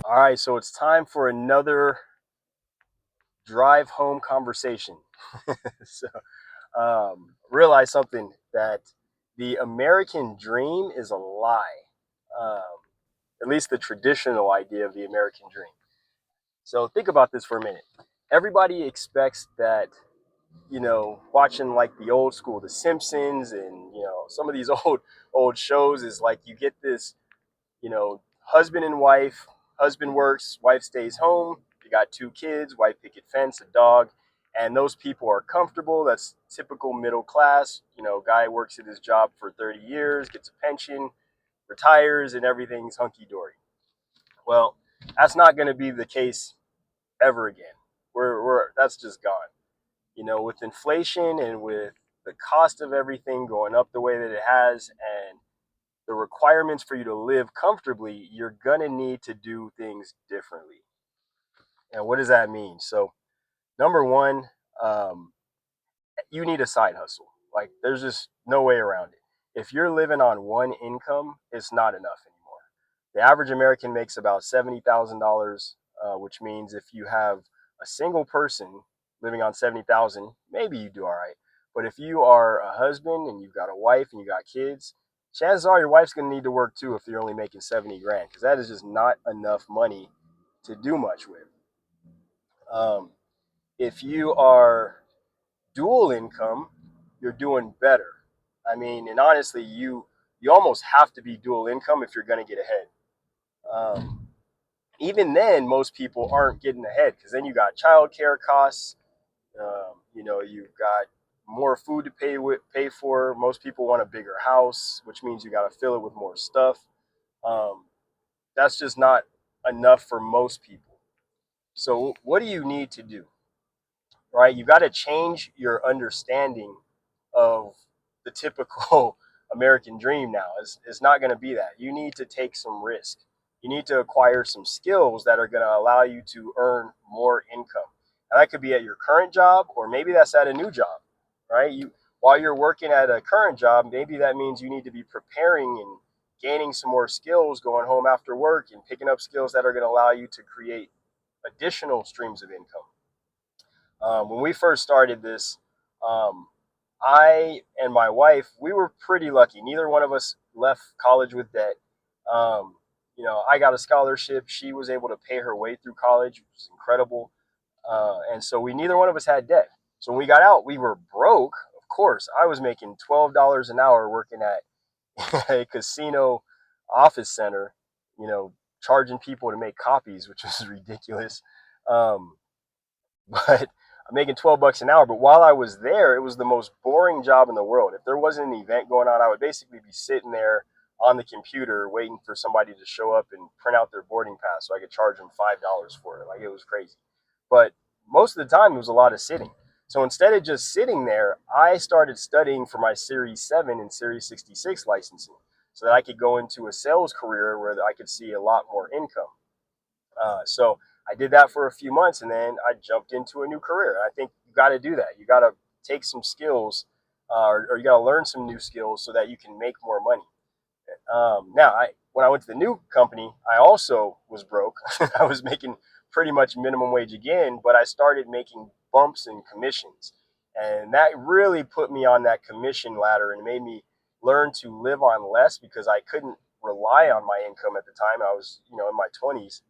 All right, so it's time for another drive home conversation. so, realize something that the American dream is a lie, um, at least the traditional idea of the American dream. So, think about this for a minute. Everybody expects that, watching like the old school, The Simpsons, and some of these old shows is like you get this husband and wife. Husband works, wife stays home. You got two kids, wife picket fence, a dog, and those people are comfortable. That's typical middle class. Guy works at his job for 30 years, gets a pension, retires, and everything's hunky dory. Well, that's not going to be the case ever again. We're that's just gone. With inflation and with the cost of everything going up the way that it has, and the requirements for you to live comfortably, you're going to need to do things differently. And what does that mean? So, number one, um, you need a side hustle. Like, there's just no way around it. If you're living on one income, it's not enough anymore. The average American makes about $70,000, which means if you have a single person living on 70,000, maybe you do all right. But if you are a husband and you've got a wife and you got kids, chances are your wife's going to need to work too if you're only making 70 grand, because that is just not enough money to do much with. Um, if you are dual income, you're doing better. I mean, and honestly, you almost have to be dual income if you're going to get ahead. Um, Even then, most people aren't getting ahead because then you got childcare costs. You've got more food to pay for. Most people want a bigger house, which means you got to fill it with more stuff. Um, that's just not enough for most people. So, what do you need to do? Right? You got to change your understanding of the typical American dream now. It's not going to be that. You need to take some risk. You need to acquire some skills that are going to allow you to earn more income. And that could be at your current job, or maybe that's at a new job, right? While you're working at a current job, maybe that means you need to be preparing and gaining some more skills going home after work and picking up skills that are going to allow you to create additional streams of income. When we first started this, um, I and my wife, we were pretty lucky. Neither one of us left college with debt. Um, I got a scholarship. She was able to pay her way through college, which was incredible. And so neither one of us had debt. So when we got out, we were broke. Of course, I was making $12 an hour working at a casino office center, charging people to make copies, which was ridiculous. Um, but I'm making 12 bucks an hour. But while I was there, it was the most boring job in the world. If there wasn't an event going on, I would basically be sitting there on the computer waiting for somebody to show up and print out their boarding pass so I could charge them $5 for it. Like, it was crazy. But most of the time, it was a lot of sitting. So instead of just sitting there, I started studying for my Series 7 and Series 66 licensing so that I could go into a sales career where I could see a lot more income. So I did that for a few months, and then I jumped into a new career. I think you got to do that. You got to take some skills, or you got to learn some new skills so that you can make more money. Now, when I went to the new company, I also was broke. I was making pretty much minimum wage again, but I started making bumps and commissions, and that really put me on that commission ladder and made me learn to live on less because I couldn't rely on my income at the time. I was, in my 20s,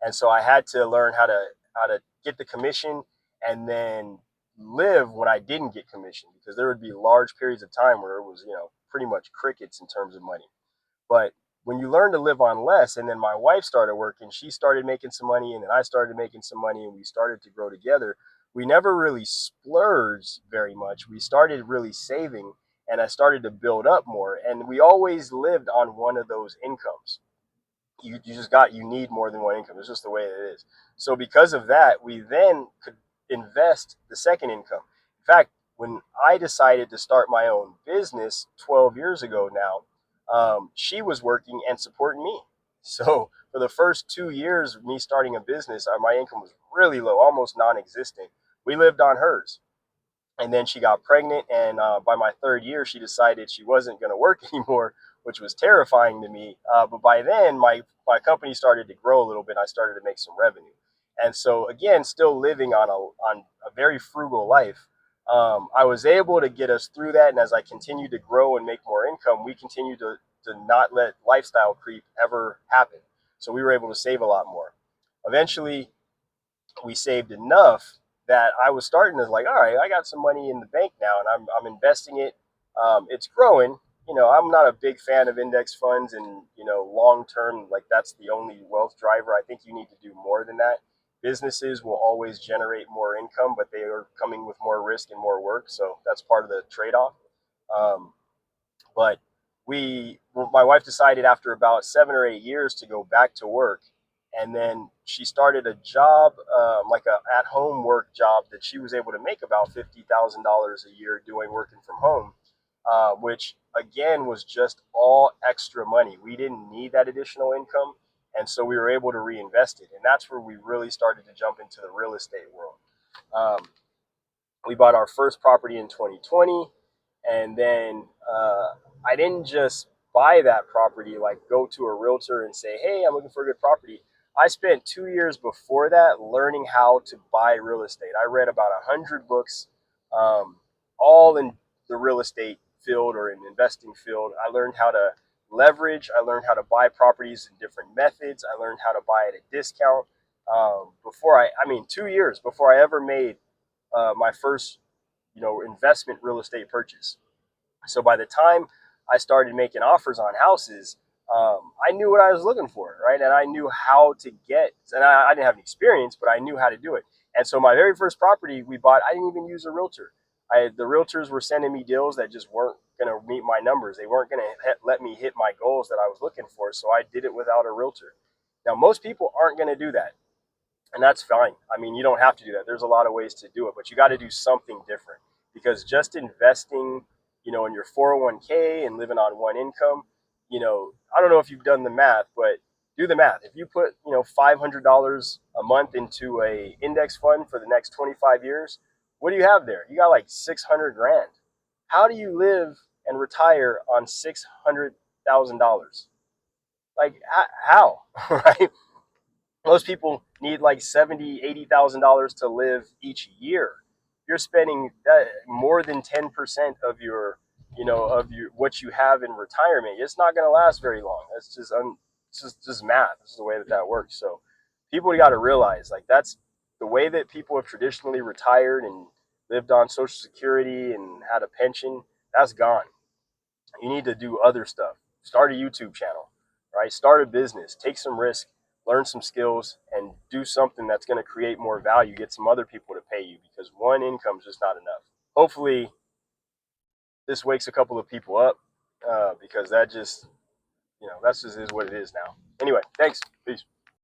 and so I had to learn how to get the commission and then live when I didn't get commission, because there would be large periods of time where it was pretty much crickets in terms of money. But when you learn to live on less, and then my wife started working, she started making some money, and then I started making some money, and we started to grow together. We never really splurged very much. We started really saving, and I started to build up more. And we always lived on one of those incomes. You need more than one income. It's just the way it is. So because of that, we then could invest the second income. In fact, when I decided to start my own business 12 years ago now, she was working and supporting me. So for the first 2 years of me starting a business, my income was really low, almost non-existent. We lived on hers. And then she got pregnant, and by my third year, she decided she wasn't going to work anymore, which was terrifying to me. But by then, my company started to grow a little bit. I started to make some revenue, and so again, still living on a very frugal life. I was able to get us through that, and as I continued to grow and make more income, we continued to not let lifestyle creep ever happen. So we were able to save a lot more. Eventually, we saved enough that I was starting to like, all right, I got some money in the bank now, and I'm investing it. It's growing. I'm not a big fan of index funds and long term. Like that's the only wealth driver. I think you need to do more than that. Businesses will always generate more income, but they are coming with more risk and more work. So that's part of the trade off. Um, but my wife decided after about 7 or 8 years to go back to work, and then she started a job, like a at-home work job that she was able to make about $50,000 a year doing working from home, which again was just all extra money. We didn't need that additional income, and so we were able to reinvest it, and that's where we really started to jump into the real estate world. Um, we bought our first property in 2020, and then I didn't just buy that property, like go to a realtor and say, hey, I'm looking for a good property. I spent 2 years before that learning how to buy real estate. I read about 100 books, all in the real estate field or in investing field. I learned how to leverage. I learned how to buy properties in different methods. I learned how to buy at a discount. I mean, 2 years before I ever made my first, investment real estate purchase. So by the time I started making offers on houses, I knew what I was looking for, right? And I knew how to get, and I didn't have any experience, but I knew how to do it. And so my very first property we bought, I didn't even use a realtor. The realtors were sending me deals that just weren't going to meet my numbers. They weren't going to let me hit my goals that I was looking for. So I did it without a realtor. Now, most people aren't going to do that. And that's fine. I mean, you don't have to do that. There's a lot of ways to do it, but you got to do something different, because just investing, in your 401k and living on one income, I don't know if you've done the math, but do the math. If you put, $500 a month into a index fund for the next 25 years, what do you have there? You got like 600 grand. How do you live and retire on $600,000? Like how, right? Most people need like $70,000, $80,000 to live each year. You're spending more than 10% of your, of your what you have in retirement. It's not going to last very long. That's just math. This is the way that works. So people got to realize like that's the way that people have traditionally retired and lived on Social Security and had a pension. That's gone. You need to do other stuff. Start a YouTube channel, right? Start a business, take some risk, learn some skills, and do something that's going to create more value. Get some other people to pay you, because one income is just not enough. Hopefully, this wakes a couple of people up, because that just is what it is now. Anyway, thanks. Peace.